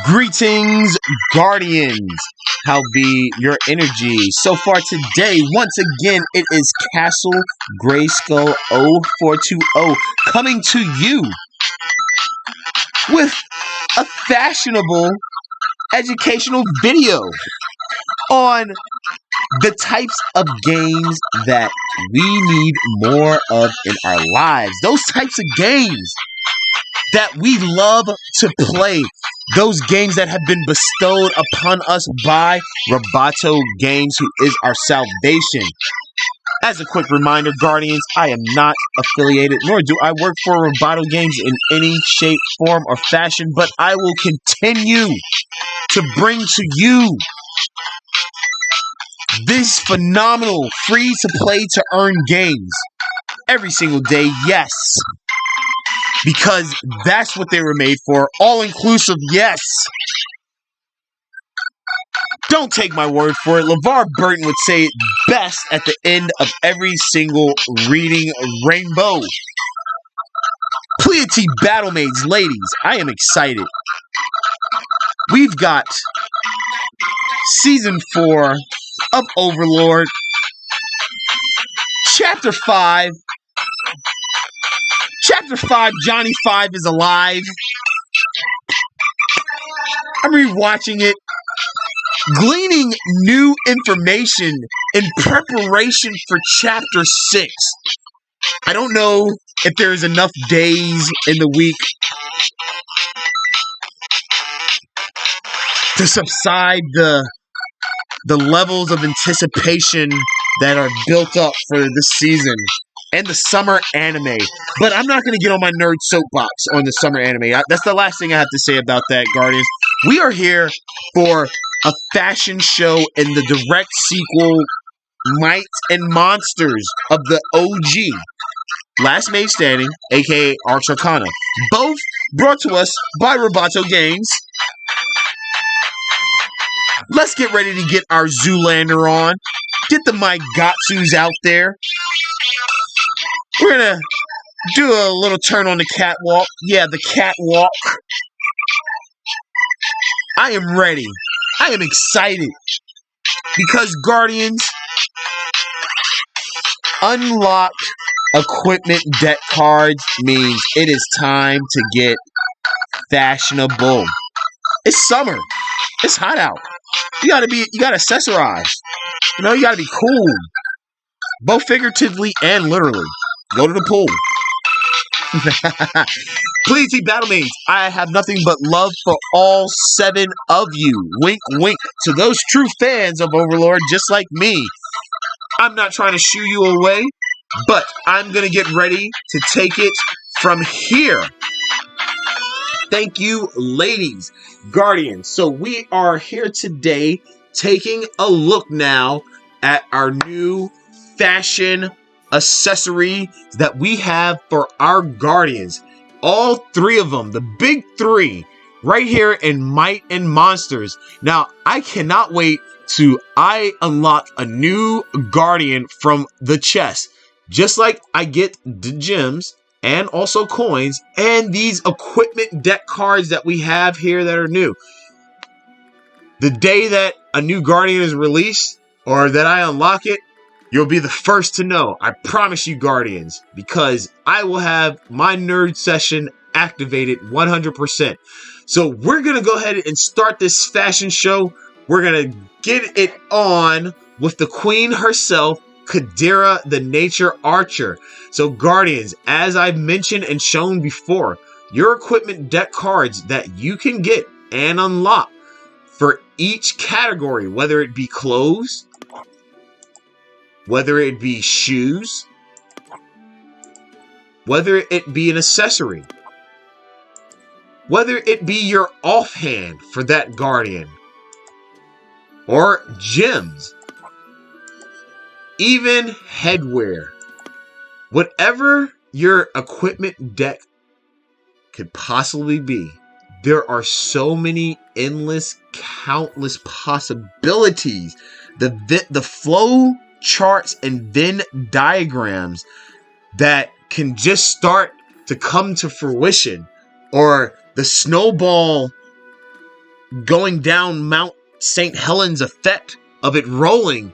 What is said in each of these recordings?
Greetings, Guardians. How be your energy? So far today, once again, it is Castle Grayskull 0420 coming to you with a fashionable educational video on the types of games that we need more of in our lives. Those types of games that we love to play. Those games that have been bestowed upon us by Roboto Games, who is our salvation. As a quick reminder, Guardians, I am not affiliated, nor do I work for Roboto Games in any shape, form, or fashion, but I will continue to bring to you these phenomenal free-to-play-to-earn games every single day, yes. Because that's what they were made for. All-inclusive, yes. Don't take my word for it. LeVar Burton would say it best at the end of every single reading rainbow. Pleiade Battlemaids, ladies, I am excited. We've got Season 4 of Overlord, Chapter 5. Chapter 5, Johnny 5 is alive. I'm rewatching it, gleaning new information in preparation for Chapter 6. I don't know if there's enough days in the week to subside the levels of anticipation that are built up for this season and the summer anime. But I'm not going to get on my nerd soapbox on the summer anime. That's the last thing I have to say about that, Guardians. We are here for a fashion show in the direct sequel, Might and Monsters of the OG, Last Made Standing, aka Arx Arcana. Both brought to us by Roboto Games. Let's get ready to get our Zoolander on. Get the Maigatsus out there. We're going to do a little turn on the catwalk. Yeah, the catwalk. I am ready. I am excited. Because, Guardians, unlock equipment deck cards means it is time to get fashionable. It's summer. It's hot out. You gotta accessorize. You know, you gotta be cool. Both figuratively and literally. Go to the pool. Pleiade Battlemaids, I have nothing but love for all 7 of you. Wink, wink to those true fans of Overlord just like me. I'm not trying to shoo you away, but I'm going to get ready to take it from here. Thank you, ladies. Guardians, so we are here today taking a look now at our new fashion accessory that we have for our Guardians. All 3 of them, the big 3, right here in Might and Monsters. Now, I cannot wait to unlock a new Guardian from the chest. Just like I get the gems and also coins and these equipment deck cards that we have here that are new. The day that a new Guardian is released or that I unlock it, you'll be the first to know. I promise you, Guardians, because I will have my nerd session activated 100%. So we're going to go ahead and start this fashion show. We're going to get it on with the queen herself, Kadira the Nature Archer. So Guardians, as I've mentioned and shown before, your equipment deck cards that you can get and unlock for each category, whether it be clothes, whether it be shoes, whether it be an accessory, whether it be your offhand for that Guardian, or gems, even headwear, whatever your equipment deck could possibly be, there are so many endless, countless possibilities. The flow charts and Venn diagrams that can just start to come to fruition, or the snowball going down Mount St. Helens effect of it rolling.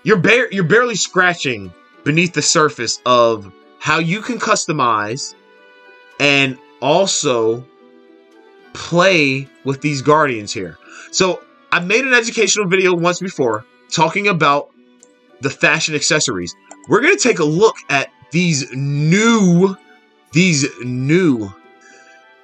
You're barely scratching beneath the surface of how you can customize and also play with these guardians here. So I've made an educational video once before talking about the fashion accessories. We're going to take a look at these new.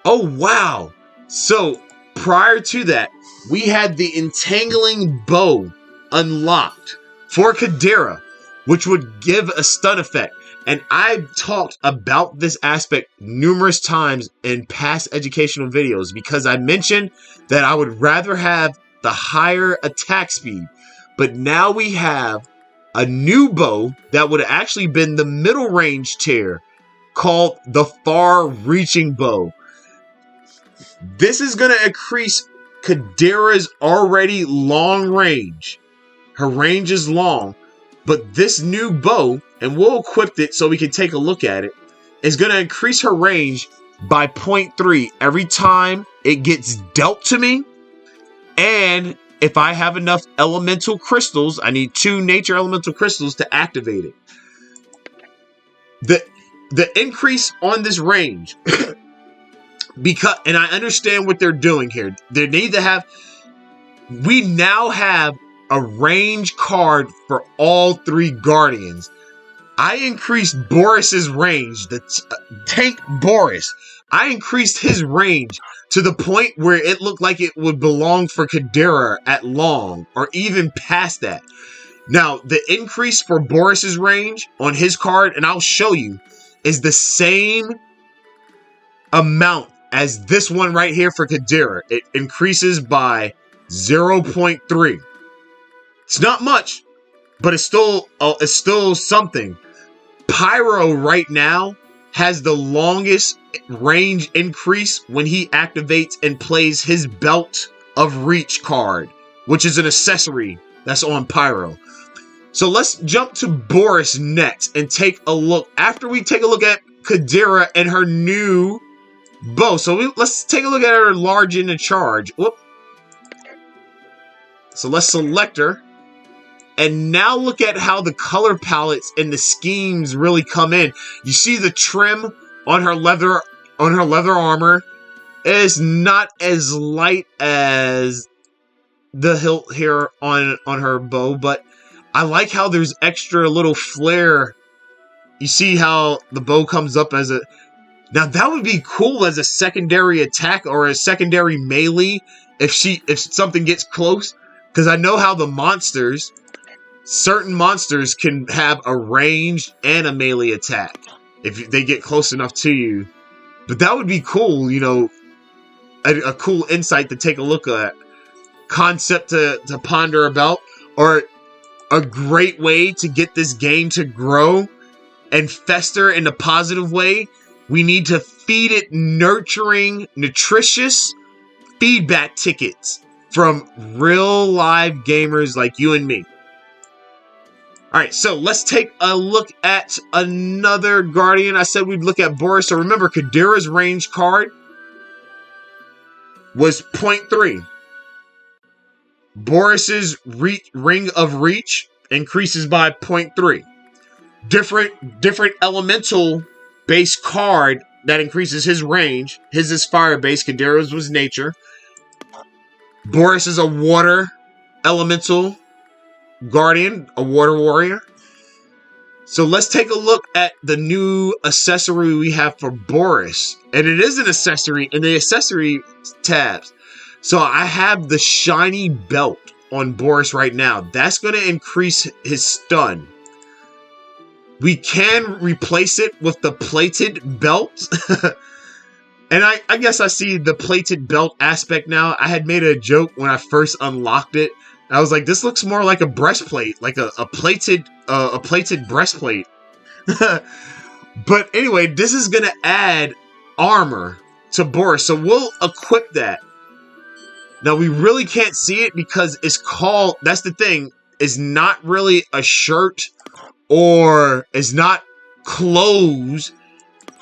Oh, wow. So prior to that, we had the entangling bow unlocked for Kadira, which would give a stun effect. And I've talked about this aspect numerous times in past educational videos because I mentioned that I would rather have the higher attack speed. But now we have a new bow that would have actually been the middle range tier called the far-reaching bow. This is going to increase Kadira's already long range. Her range is long, but this new bow, and we'll equip it so we can take a look at it, is going to increase her range by 0.3 every time it gets dealt to me. And if I have enough elemental crystals, I need 2 nature elemental crystals to activate it. The increase on this range, because, and I understand what they're doing here. They need to have, we now have a range card for all 3 guardians. I increased Boris's range, the tank Boris. I increased his range to the point where it looked like it would belong for Kadira at long, or even past that. Now, the increase for Boris's range on his card, and I'll show you, is the same amount as this one right here for Kadira. It increases by 0.3. It's not much, but it's still something. Pyro right now has the longest range increase when he activates and plays his Belt of Reach card, which is an accessory that's on Pyro. So let's jump to Boris next and take a look. After we take a look at Kadira and her new bow. So let's take a look at her large in the charge. Whoop. So let's select her. And now look at how the color palettes and the schemes really come in. You see the trim on her leather armor is not as light as the hilt here on her bow, but I like how there's extra little flare. You see how the bow comes up as a... Now that would be cool as a secondary attack or a secondary melee if something gets close. Because I know how the monsters... Certain monsters can have a ranged and a melee attack if they get close enough to you. But that would be cool, you know, a cool insight to take a look at. Concept to ponder about, or a great way to get this game to grow and fester in a positive way. We need to feed it nurturing, nutritious feedback tickets from real live gamers like you and me. Alright, so let's take a look at another Guardian. I said we'd look at Boris. So remember, Kadira's range card was 0.3. Boris's Ring of Reach increases by 0.3. Different elemental base card that increases his range. His is fire based. Kadira's was nature. Boris is a water elemental Guardian, a water warrior. So let's take a look at the new accessory we have for Boris. And it is an accessory in the accessory tabs. So I have the shiny belt on Boris right now. That's going to increase his stun. We can replace it with the plated belt. And I guess I see the plated belt aspect now. I had made a joke when I first unlocked it. I was like, this looks more like a breastplate, like a plated breastplate. But anyway, this is going to add armor to Boris. So we'll equip that. Now, we really can't see it because it's called, that's the thing, is not really a shirt or is not clothes.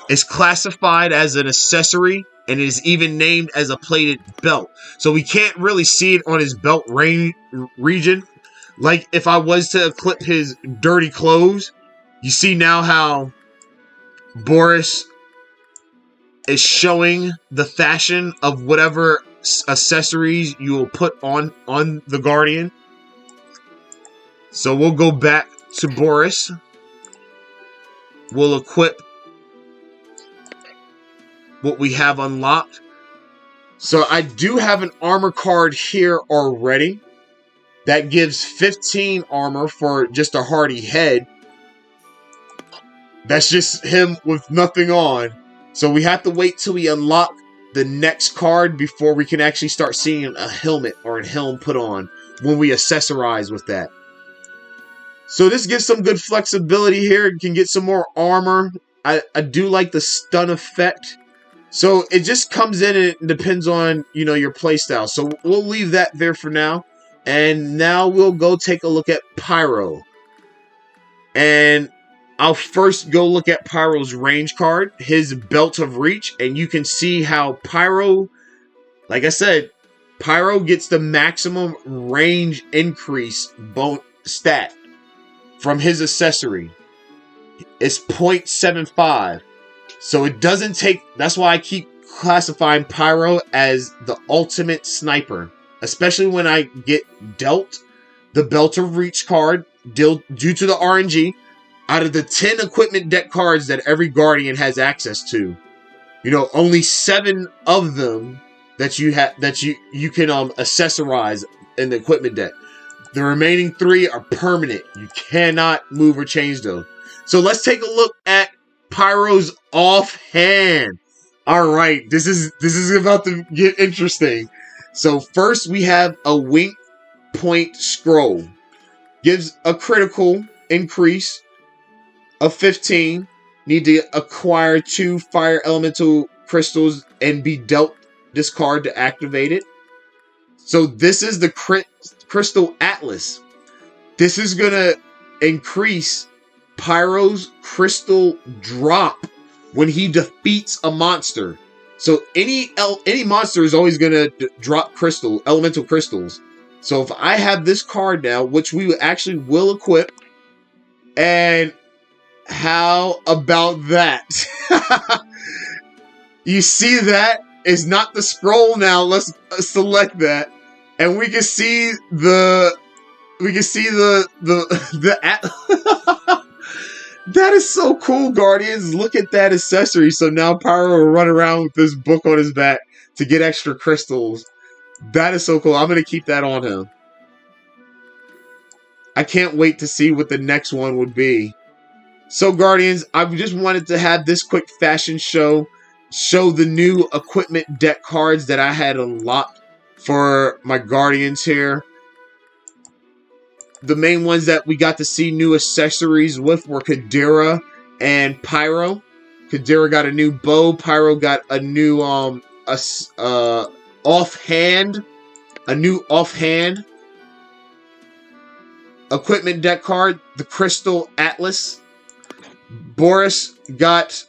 It's classified as an accessory and it is even named as a plated belt. So we can't really see it on his belt region. Like if I was to clip his dirty clothes, you see now how Boris is showing the fashion of whatever accessories you will put on the Guardian. So we'll go back to Boris. We'll equip what we have unlocked. So I do have an armor card here already. That gives 15 armor for just a hardy head. That's just him with nothing on. So we have to wait till we unlock the next card before we can actually start seeing a helmet or a helm put on when we accessorize with that. So this gives some good flexibility here. You can get some more armor. I do like the stun effect. So it just comes in and it depends on, you know, your playstyle. So we'll leave that there for now. And now we'll go take a look at Pyro. And I'll first go look at Pyro's range card, his belt of reach, and you can see how Pyro, like I said, Pyro gets the maximum range increase stat from his accessory. It's 0.75. So it doesn't take, that's why I keep classifying Pyro as the ultimate sniper. Especially when I get dealt the Belt of Reach card due to the RNG. Out of the 10 equipment deck cards that every Guardian has access to, you know, only 7 of them that you can accessorize in the equipment deck. The remaining 3 are permanent. You cannot move or change those. So let's take a look at Pyro's offhand. All right, this is about to get interesting. So first we have a wink point scroll. Gives a critical increase of 15. Need to acquire 2 fire elemental crystals and be dealt this card to activate it. So this is the Crystal Atlas. This is going to increase Pyro's crystal drop when he defeats a monster. So any monster is always going to drop elemental crystals. So if I have this card now, which we actually will equip, and how about that? You see that? It's not the scroll now. Let's select that. And we can see the That is so cool, Guardians. Look at that accessory. So now Pyro will run around with this book on his back to get extra crystals. That is so cool. I'm going to keep that on him. I can't wait to see what the next one would be. So, Guardians, I just wanted to have this quick fashion show the new equipment deck cards that I had unlocked for my Guardians here. The main ones that we got to see new accessories with were Kadira and Pyro. Kadira got a new bow. Pyro got a new offhand equipment deck card, the Crystal Atlas. Boris got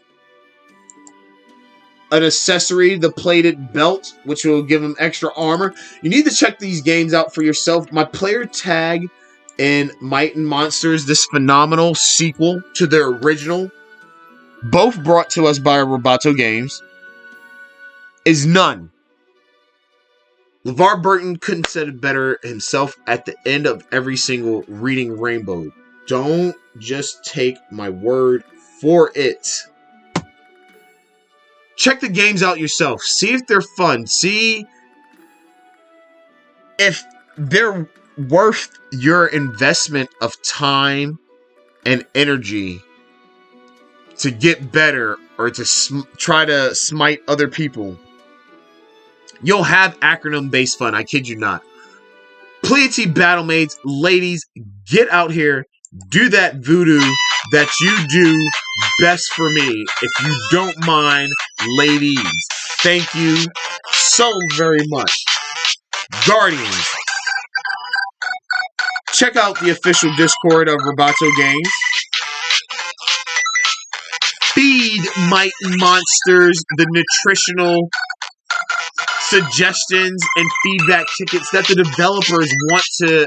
an accessory, the plated belt, which will give him extra armor. You need to check these games out for yourself. My player tag in Might and Monsters, this phenomenal sequel to the original, both brought to us by Roboto Games, is none. LeVar Burton couldn't said it better himself at the end of every single Reading Rainbow. Don't just take my word for it. Check the games out yourself. See if they're fun. See if they're worth your investment of time and energy to get better or to try to smite other people. You'll have acronym-based fun. I kid you not. Pleiade Battlemates, ladies, get out here. Do that voodoo that you do best for me. If you don't mind, ladies. Thank you so very much. Guardians, check out the official Discord of Roboto Games. feed Might Monsters the nutritional suggestions and feedback tickets that the developers want to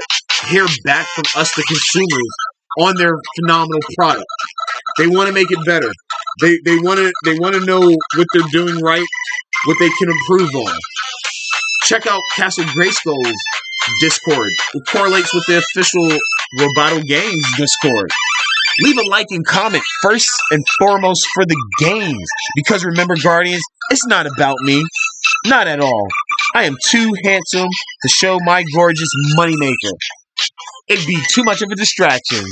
hear back from us, the consumers, on their phenomenal product. They want to make it better. They want to know what they're doing right, what they can improve on. Check out Castle Grayskull's Discord. It correlates with the official Roboto Games Discord. Leave a like and comment first and foremost for the games. Because remember, Guardians, it's not about me. Not at all. I am too handsome to show my gorgeous moneymaker. It'd be too much of a distraction.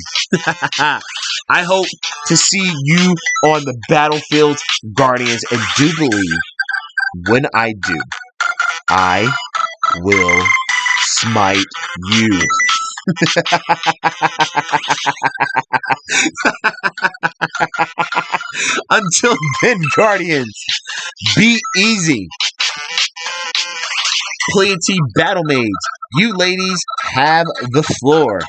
I hope to see you on the battlefield, Guardians, and do believe when I do, I will smite you. Until then, Guardians, be easy. Pleiade Battle Maids, you ladies have the floor.